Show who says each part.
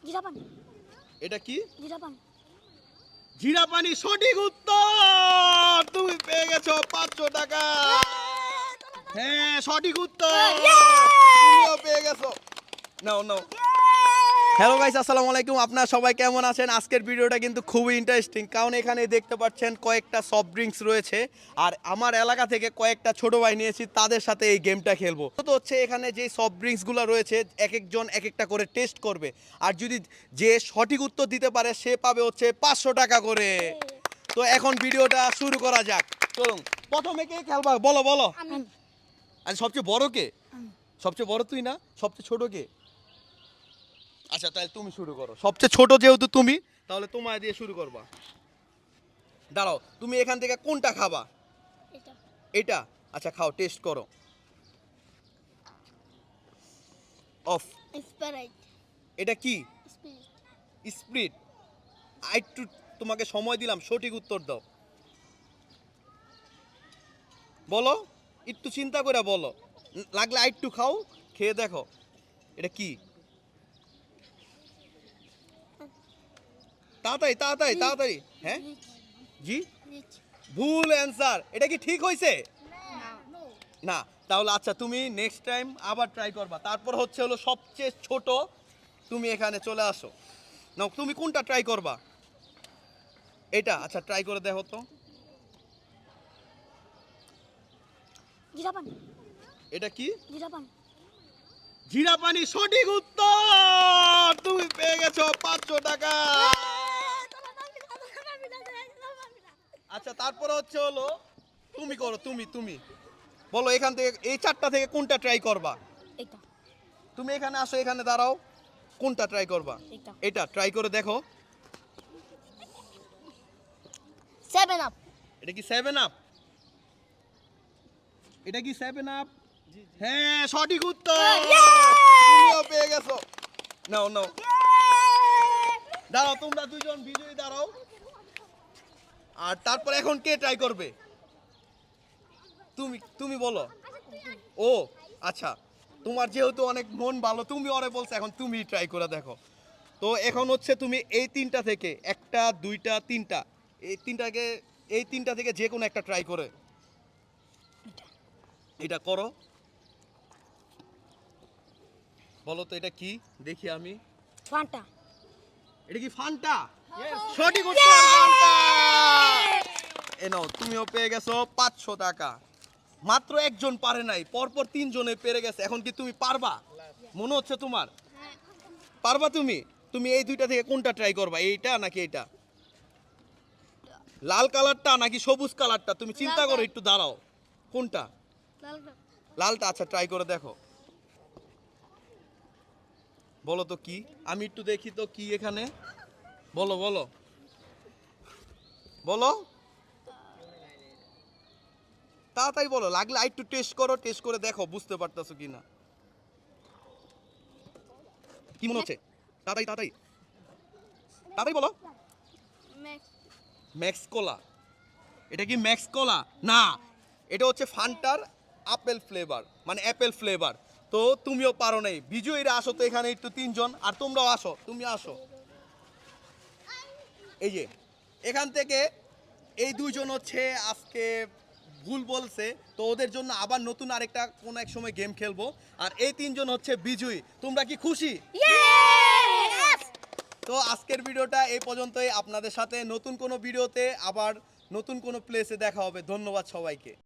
Speaker 1: জিরা পানি।
Speaker 2: এটা কি?
Speaker 1: জিরা পানি।
Speaker 2: জিরা পানি সঠিক উত্তর। তুমি পেয়ে গেছো 500 টাকা। হ্যাঁ, সঠিক উত্তর। তুমিও পেয়ে গেছো। নাও নাও। হ্যালো গাইস, আসসালামু আলাইকুম। আপনারা সবাই কেমন আছেন? আজকের ভিডিওটা কিন্তু খুবই ইন্টারেস্টিং, কারণ এখানে দেখতে পাচ্ছেন কয়েকটা সফট ড্রিঙ্কস রয়েছে, আর আমার এলাকা থেকে কয়েকটা ছোট ভাই নিয়েছি, তাদের সাথে এই গেমটা খেলবো। তো হচ্ছে এখানে যে সফট ড্রিঙ্কসগুলো রয়েছে এক একজন এক একটা করে টেস্ট করবে, আর যদি যে সঠিক উত্তর দিতে পারে সে পাবে হচ্ছে 500 টাকা করে। তো এখন ভিডিওটা শুরু করা যাক। চলুন, প্রথমে কে খেলবা? বলো বলো। আর সবচেয়ে বড় কে? সবচেয়ে বড় তুই না? সবচেয়ে ছোট কে? আচ্ছা, তাহলে তুমি শুরু করো। সবচেয়ে ছোট যেহেতু তুমি, তাহলে তোমায় দিয়ে শুরু করবা। দাঁড়াও, তুমি এখান থেকে কোনটা খাবা?
Speaker 1: এটা।
Speaker 2: এটা? আচ্ছা, খাও, টেস্ট করো। অফ।
Speaker 1: স্প্রাইট।
Speaker 2: এটা কি?
Speaker 1: স্প্রাইট।
Speaker 2: স্প্রিট? একটু তোমাকে সময় দিলাম, সঠিক উত্তর দাও। বলো, একটু চিন্তা করে বলো। লাগলে একটু খাও, খেয়ে দেখো। এটা কি? তাড়াতাড়ি তাড়াতাড়ি তাড়াতাড়ি। হ্যাঁ, জি, ভুল অ্যান্সার। এটা কি ঠিক হয়েছে? না। তাহলে আচ্ছা, তুমি নেক্সট টাইম আবার ট্রাই করবা। তারপর হচ্ছে হলো সবচেয়ে ছোট, তুমি এখানে চলে আসো। না, তুমি কোনটা ট্রাই করবা? এটা? আচ্ছা, ট্রাই করে দেখো তো।
Speaker 1: জিরা পানি।
Speaker 2: এটা কি?
Speaker 1: জিরা পানি।
Speaker 2: জিরা পানি সঠিক উত্তর। তুমি পেয়ে গেছো 500 টাকা। আচ্ছা, তারপরে হচ্ছে হলো তুমি করো। তুমি তুমি বলো, এখান থেকে এই চারটা থেকে কোনটা ট্রাই করবা?
Speaker 1: এটা।
Speaker 2: তুমি এখানে আসো, এখানে দাঁড়াও। কোনটা ট্রাই করবা?
Speaker 1: এটা।
Speaker 2: এটা ট্রাই করে দেখো।
Speaker 1: 7 আপ।
Speaker 2: এটা কি 7 আপ? এটা কি 7 আপ? হ্যাঁ, সঠিক উত্তর। তুমিও পেয়ে গেছো। নাও নাও। দাঁড়াও, তোমরা দুইজন বিজয়ী দাঁড়াও। আর তারপর এখন কে ট্রাই করবে? তুমি তুমি বলো। ও আচ্ছা, তোমার যেহেতু অনেক মন ভালো, তুমি ওরে বলছো, এখন তুমি ট্রাই করে দেখো। তো এখন হচ্ছে তুমি এই তিনটা থেকে একটা, দুইটা, তিনটা, এই তিনটা থেকে যে কোনো একটা ট্রাই করে এটা করো। বলো তো এটা কি, দেখি আমি।
Speaker 1: ফান্টা।
Speaker 2: এটা কি ফান্টা? সঠিক উত্তর, ফান্টা। এ নাও, তুমিও পেয়ে গেছো 500 টাকা। মাত্র একজন পারে নাই, পরপর তিনজনে পেরে গেছে। এখন কি তুমি পারবা মনে হচ্ছে তোমার? পারবা তুমি? তুমি এই দুইটা থেকে কোনটা ট্রাই করবা, এইটা নাকি এইটা? লাল কালারটা নাকি সবুজ কালারটা? তুমি চিন্তা করো, একটু দাঁড়াও। কোনটা? লালটা? আচ্ছা, ট্রাই করে দেখো। বলো তো কি, আমি একটু দেখি তো কি এখানে। বলো বলো বলো, তাড়াতাড়ি বলো। লাগলে একটু টেস্ট করো, টেস্ট করে দেখো বুঝতে পারতেছো কিনা। কি মনে হচ্ছে? তাড়াতাড়ি তাড়াতাড়ি তাড়াতাড়ি বলো। ম্যাক্স কোলা? এটা কি ম্যাক্স কোলা? না, এটা হচ্ছে ফান্টার আপেল ফ্লেভার, মানে অ্যাপেল ফ্লেভার। তো তুমিও পারো নাই। বিজয়ীরা আসো তো এখানে একটু তিনজন, আর তোমরাও আসো, তুমি আসো। এই যে এখান থেকে এই দুইজন হচ্ছে আজকে ভুল বলছে, তো ওদের জন্য আবার নতুন আরেকটা কোনো এক সময় গেম খেলবো। আর এই তিনজন হচ্ছে বিজয়ী। তোমরা কি খুশি? তো আজকের ভিডিওটা এই পর্যন্তই। আপনাদের সাথে নতুন কোনো ভিডিওতে আবার নতুন কোনো প্লেসে দেখা হবে। ধন্যবাদ সবাইকে।